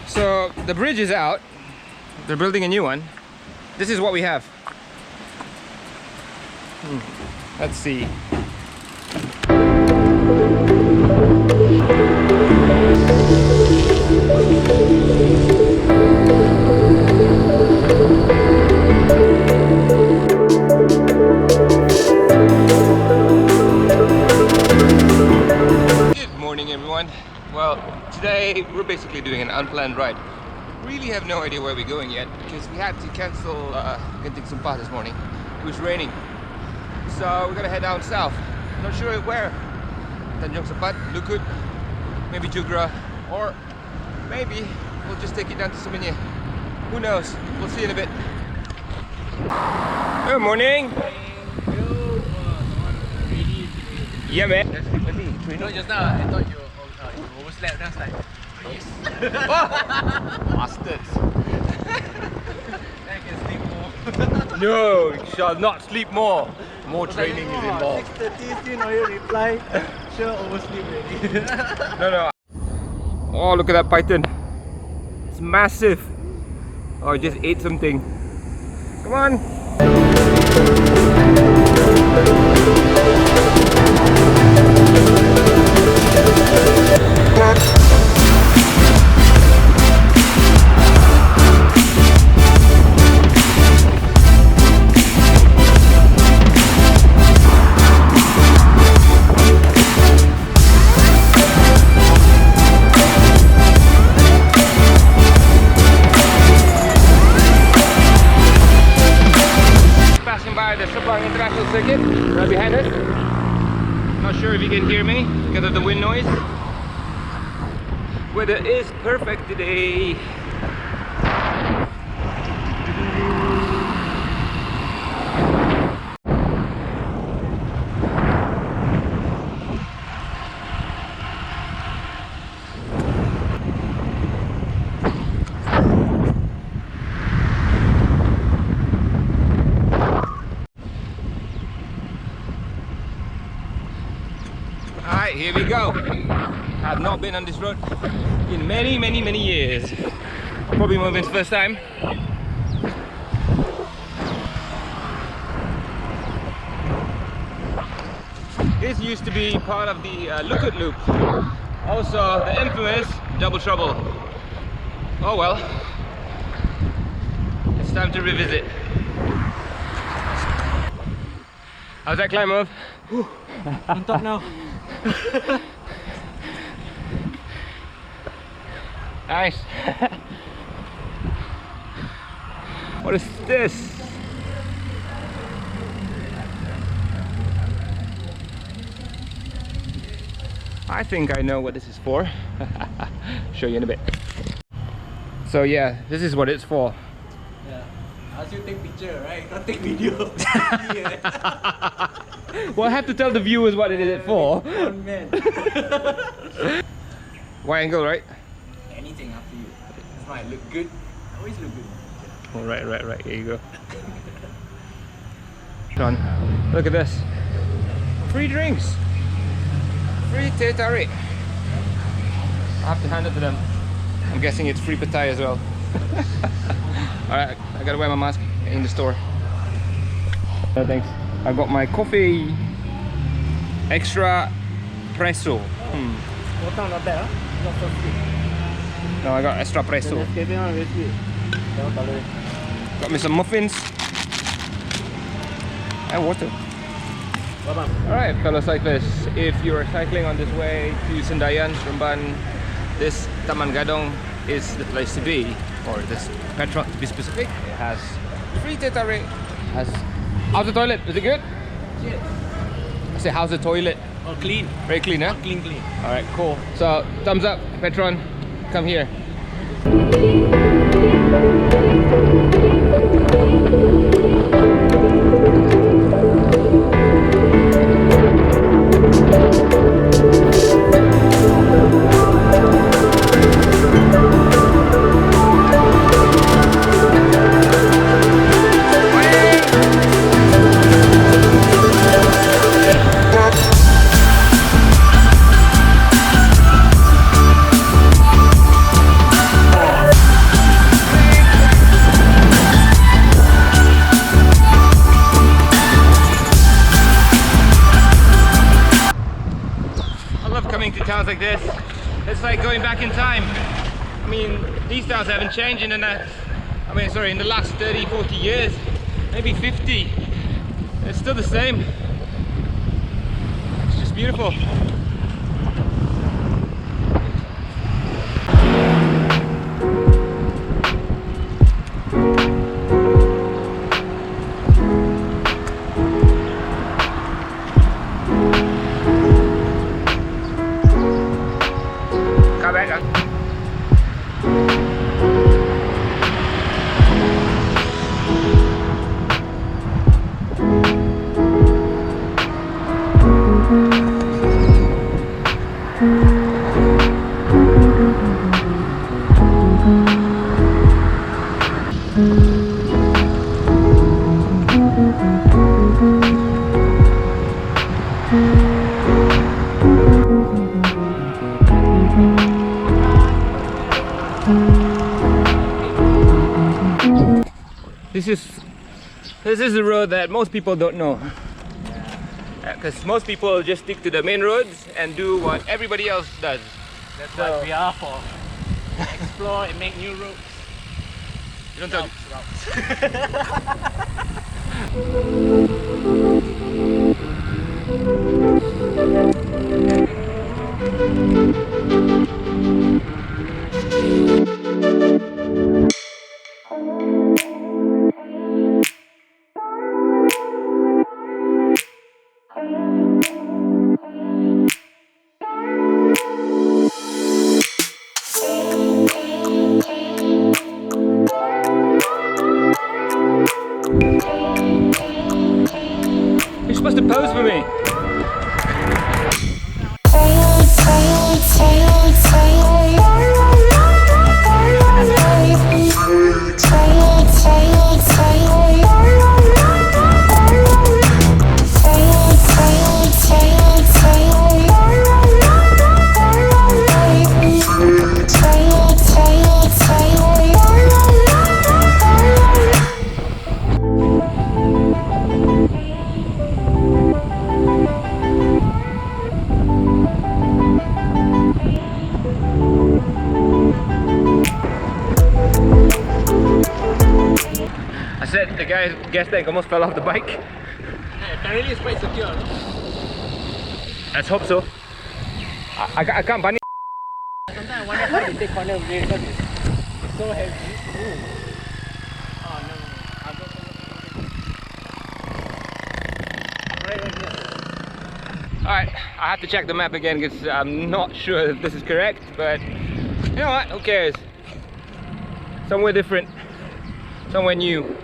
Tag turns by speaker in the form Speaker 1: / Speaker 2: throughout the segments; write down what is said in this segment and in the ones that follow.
Speaker 1: So the bridge is out. They're building a new one. This is what we have. Let's see. Good morning, everyone. Well, today we're basically doing an unplanned ride. Really have no idea where we're going yet because we had to cancel Genting Sumpah this morning. It was raining, so we're gonna head down south. Not sure where. Tanjung Sepat, Lukut, maybe Jugra, or maybe we'll just take it down to Semenyih. Who knows? We'll see in a bit. Good morning. Yeah, man.
Speaker 2: No, just now I thought you overslept. Then I was like, yes.
Speaker 1: Bastards.
Speaker 2: I can sleep more.
Speaker 1: No, you shall not sleep more. More training is involved.
Speaker 2: 6:30 still no reply. Sure oversleep already.
Speaker 1: No. Oh, look at that python. It's massive. Oh, I just ate something. Come on. Circuit right behind us. Not sure if you can hear me because of the wind noise. Weather is perfect today. Alright, here we go. I've not been on this road in many years. Probably Mervin's first time. This used to be part of the Lukut Loop. Also the infamous Double Trouble. Oh well. It's time to revisit. How's that climb, Merv?
Speaker 2: On top now.
Speaker 1: Nice. What is this? I think I know what this is for. Show you in a bit. So yeah, this is what it's for.
Speaker 2: Yeah. As you take picture, right? Not take video.
Speaker 1: Well, I have to tell the viewers what it is for.
Speaker 2: One man.
Speaker 1: Wide angle, right?
Speaker 2: Anything up to you. That's why I look good. I always look good.
Speaker 1: Oh, right. Here you go. John, look at this. Free drinks. Free teh tarik. I have to hand it to them. I'm guessing it's free petai as well. Alright, I gotta wear my mask in the store. Thanks. I got my coffee extra presso.
Speaker 2: What not bad, huh? Not so sweet.
Speaker 1: No, I got extra presso. Got me some muffins and water. Alright, fellow cyclists, if you are cycling on this way to Sendayan, Seremban, this Taman Gadong is the place to be, or this Petron to be specific. It has free teh tarik, has... How's the toilet? Is it good?
Speaker 2: Shit.
Speaker 1: I say, how's the toilet?
Speaker 2: Oh, clean.
Speaker 1: Very clean, huh?
Speaker 2: Clean.
Speaker 1: Alright, cool. So, thumbs up, Petron, come here. towns like this, it's like going back in time. I mean, these towns haven't changed in the last 30, 40 years, maybe 50. It's still the same. It's just beautiful. Come back, huh? This is the road that most people don't know. Because most people just stick to the main roads and do what everybody else does.
Speaker 2: That's what we are for. Explore and make new routes.
Speaker 1: You don't tell. You're supposed to pose for me. The guy gas tank almost fell off the bike.
Speaker 2: Yeah, apparently it's quite secure, no?
Speaker 1: Let's hope so. I can't bunny.
Speaker 2: Sometimes I wonder how you take corner of it because it's so heavy. Ooh. Oh no, I'll go for right here.
Speaker 1: Alright, I have to check the map again because I'm not sure if this is correct, but you know what, who cares? Somewhere different, somewhere new.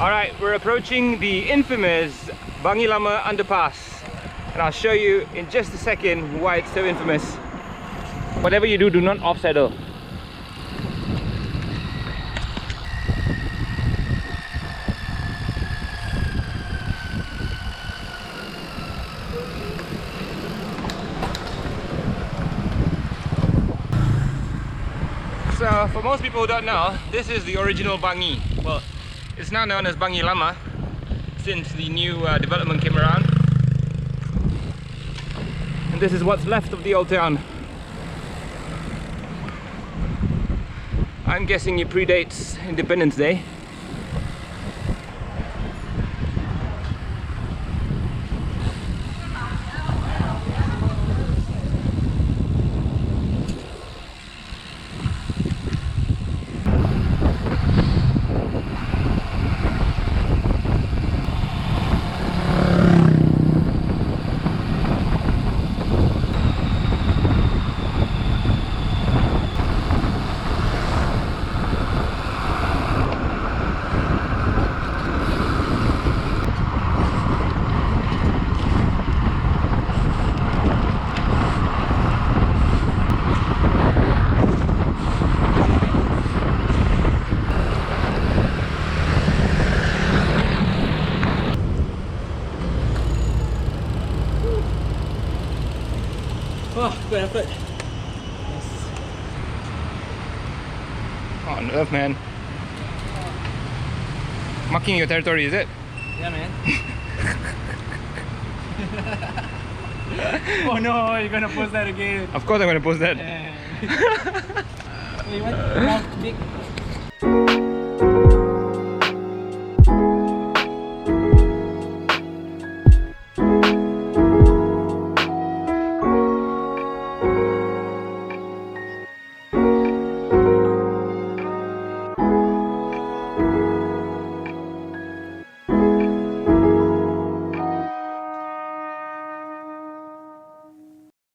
Speaker 1: Alright, we're approaching the infamous Bangi Lama underpass, and I'll show you in just a second why it's so infamous. Whatever you do, do not off-saddle. So, for most people who don't know, this is the original Bangi. Well, it's now known as Bangi Lama since the new development came around. And this is what's left of the old town. I'm guessing it predates Independence Day.
Speaker 2: Oh, good effort.
Speaker 1: Oh, on earth, man. Marking your territory, is it?
Speaker 2: Yeah, man. Oh no, you're gonna post that again.
Speaker 1: Of course I'm gonna post that.
Speaker 2: Yeah. You want more big